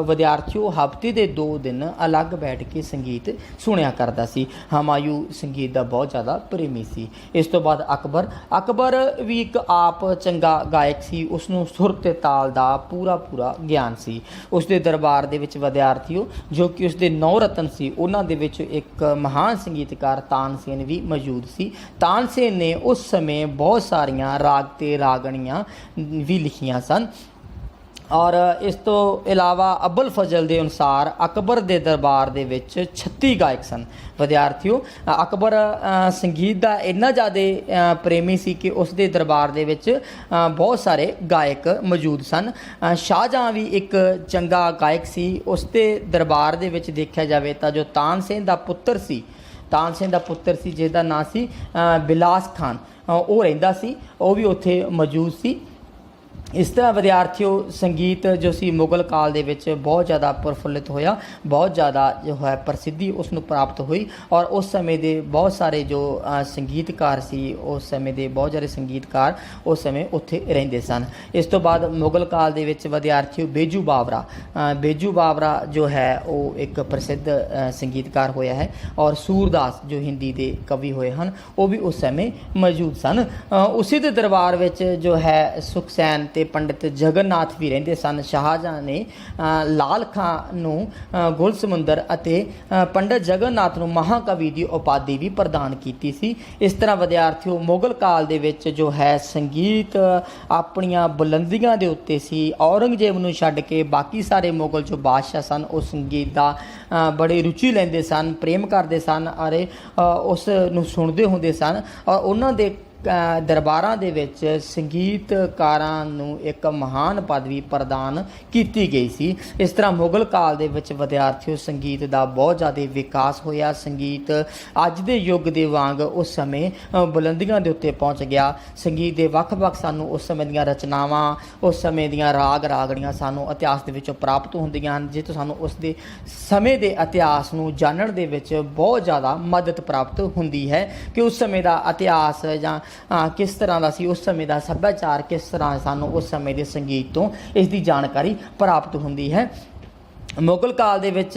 विद्यार्थियों हफ्ते के 2 दिन अलग बैठ के संगीत सुनिया करता सी। हुमायूं संगीत का बहुत ज़्यादा प्रेमी सी। इस तो बाद अकबर भी एक आप चंगा गायक सी। उसनूं सुर ते ताल दा पूरा ज्ञान सी। उसके दरबार दे विच विद्यार्थियों जो कि उसके 9 रतन सी, उन्हां दे विच एक महान संगीतकार तानसेन भी मौजूद सी। तानसेन ने उस समय बहुत सारियां राग ते रागणियां भी लिखियां सन। और इस तो इलावा अब्बुल फजल के अनुसार अकबर के दरबार दे विच 36 गायक सन। विद्यार्थियों अकबर संगीत का इन्ना ज़्यादा प्रेमी सी कि उसके दरबार दे विच बहुत सारे गायक मौजूद सन। शाहजहां भी एक चंगा गायक सी। उसके दरबार दे विच देखा जाए तो जो तानसेन का पुत्र सी जिसका नाम सी बिलास खान, वो रहिंदा सी, वो भी उत्थे मौजूद सी। इस तरह विद्यार्थियों संगीत जो सी मुगल काल दे विच बहुत ज़्यादा प्रफुल्लित होया, बहुत ज़्यादा जो है प्रसिद्धि उसनूं प्राप्त हुई। और उस समय दे बहुत सारे जो संगीतकार सी, उस समय दे बहुत सारे संगीतकार उस समय उत्थे रहिंदे सन। इस तो बाद मुगल काल दे विच विद्यार्थियों बेजू बावरा जो है वो एक प्रसिद्ध संगीतकार होया है। और सूरदास जो हिंदी के कवि होए हैं वो भी उस समय मौजूद सन। उसी दे दरबार विच जो है सुखसैन ते पंडित जगन्नाथ भी रहिंदे सन। शाहजहां ने लाल खां नूं गुल समुंदर अते पंडित जगन्नाथ नूं महाकवि की उपाधि भी प्रदान की सी। इस तरह विद्यार्थियों मुगल काल दे विच जो है संगीत अपनियां बुलंदियां दे उत्ते सी। औरंगजेब नूं छड्ड के बाकी सारे मुगल जो बादशाह सन वो संगीत का बड़ी रुचि लैंदे सन, प्रेम करते सन और उस नूं सुणदे हुंदे सन। और उन्हां दे दरबारां दे विच संगीतकारां नूं एक महान पदवी प्रदान की गई सी। इस तरह मुगल काल दे विच विद्यार्थियों संगीत का बहुत ज़्यादा विकास होया। संगीत अज दे युग दे वांग उस समय बुलंदियां दे उत्ते पहुँच गया। संगीत के वख-वख सानूं उस समय दीयां रचनावां, उस समय दीयां राग रागणियां सानूं इतिहास दे विचों प्राप्त होंदियां हन, जिस तों सानूं उस दे समय के इतिहास नूं जानण दे विच बहुत ज़्यादा मदद प्राप्त होंदी है कि उस समय का इतिहास जां किस तरह का सी, उस समय का सभ्याचार किस तरह सानू उस समय के संगीत तो इसकी जानकारी प्राप्त होंदी है। मुगल काल दे विच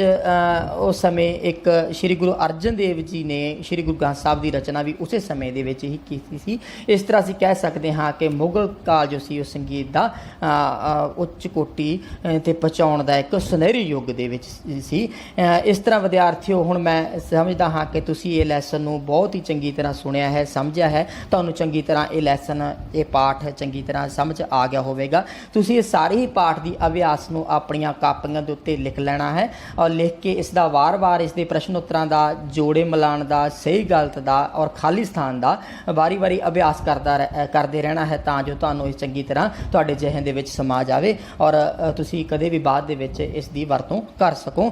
उस समय एक श्री गुरु अर्जन देव जी ने श्री गुरु ग्रंथ साहब की रचना भी उस समय दे विच ही की सी। इस तरह असीं कह सकते हाँ कि मुगल काल जो सी उस संगीत का उच्च कोटि ते पहुँचाउण दा एक सुनहरी युग दे विच सी। इस तरह विद्यार्थियों हुण मैं समझदा हाँ कि तुसीं ये लैसन नूं बहुत ही चंगी तरह सुनिया है, समझिया है, तुहानूं चंगी तरह ये लैसन ये पाठ चंगी तरह समझ आ गया होवेगा। तुसीं ये सारे ही पाठ की अभ्यास नूं अपणियां कापियां दे उत्ते ਲਿਖ ਲੈਣਾ ਹੈ ਔਰ ਲਿਖ ਕੇ ਇਸ ਦਾ ਵਾਰ-ਵਾਰ ਇਸ ਦੇ ਪ੍ਰਸ਼ਨ ਉੱਤਰਾਂ ਦਾ ਜੋੜੇ ਮਿਲਾਉਣ ਦਾ ਸਹੀ ਗਲਤ ਦਾ ਔਰ ਖਾਲੀ ਸਥਾਨ ਦਾ ਵਾਰੀ-ਵਾਰੀ ਅਭਿਆਸ ਕਰਦੇ ਰਹਿਣਾ ਹੈ ਤਾਂ ਜੋ ਤੁਹਾਨੂੰ ਇਹ ਚੰਗੀ ਤਰ੍ਹਾਂ ਤੁਹਾਡੇ ਜ਼ਿਹਨ ਦੇ ਵਿੱਚ ਸਮਾ ਜਾਵੇ ਔਰ ਤੁਸੀਂ ਕਦੇ ਵੀ ਬਾਅਦ ਦੇ ਵਿੱਚ ਇਸ ਦੀ ਵਰਤੋਂ ਕਰ ਸਕੋ।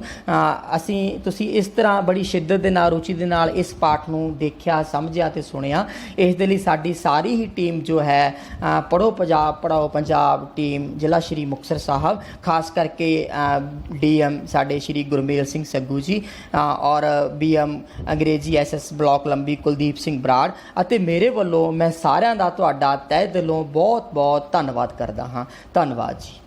ਤੁਸੀਂ ਇਸ ਤਰ੍ਹਾਂ ਬੜੀ ਸ਼ਿੱਦਤ ਦੇ ਨਾਲ ਰੁਚੀ ਦੇ ਨਾਲ ਇਸ ਪਾਠ ਨੂੰ ਦੇਖਿਆ ਸਮਝਿਆ ਤੇ ਸੁਣਿਆ। ਇਸ ਦੇ ਲਈ ਸਾਡੀ ਸਾਰੀ ਹੀ ਟੀਮ ਜੋ ਹੈ ਪੜ੍ਹੋ ਪੰਜਾਬ ਪੜ੍ਹਾਓ ਪੰਜਾਬ ਟੀਮ ਜ਼ਿਲ੍ਹਾ ਸ਼੍ਰੀ ਮੁਕਤਸਰ ਸਾਹਿਬ, ਖਾਸ ਕਰਕੇ DM ਸਾਡੇ ਸ਼੍ਰੀ ਗੁਰਮੇਲ ਸਿੰਘ ਸੱਗੂ ਜੀ ਔਰ BM ਅੰਗਰੇਜ਼ੀ SS ਬਲਾਕ ਲੰਬੀ ਕੁਲਦੀਪ ਸਿੰਘ ਬਰਾੜ ਅਤੇ ਮੇਰੇ ਵੱਲੋਂ ਮੈਂ ਸਾਰਿਆਂ ਦਾ ਤੁਹਾਡਾ ਤਹਿ ਦਿਲੋਂ ਬਹੁਤ ਬਹੁਤ ਧੰਨਵਾਦ ਕਰਦਾ ਹਾਂ। ਧੰਨਵਾਦ ਜੀ।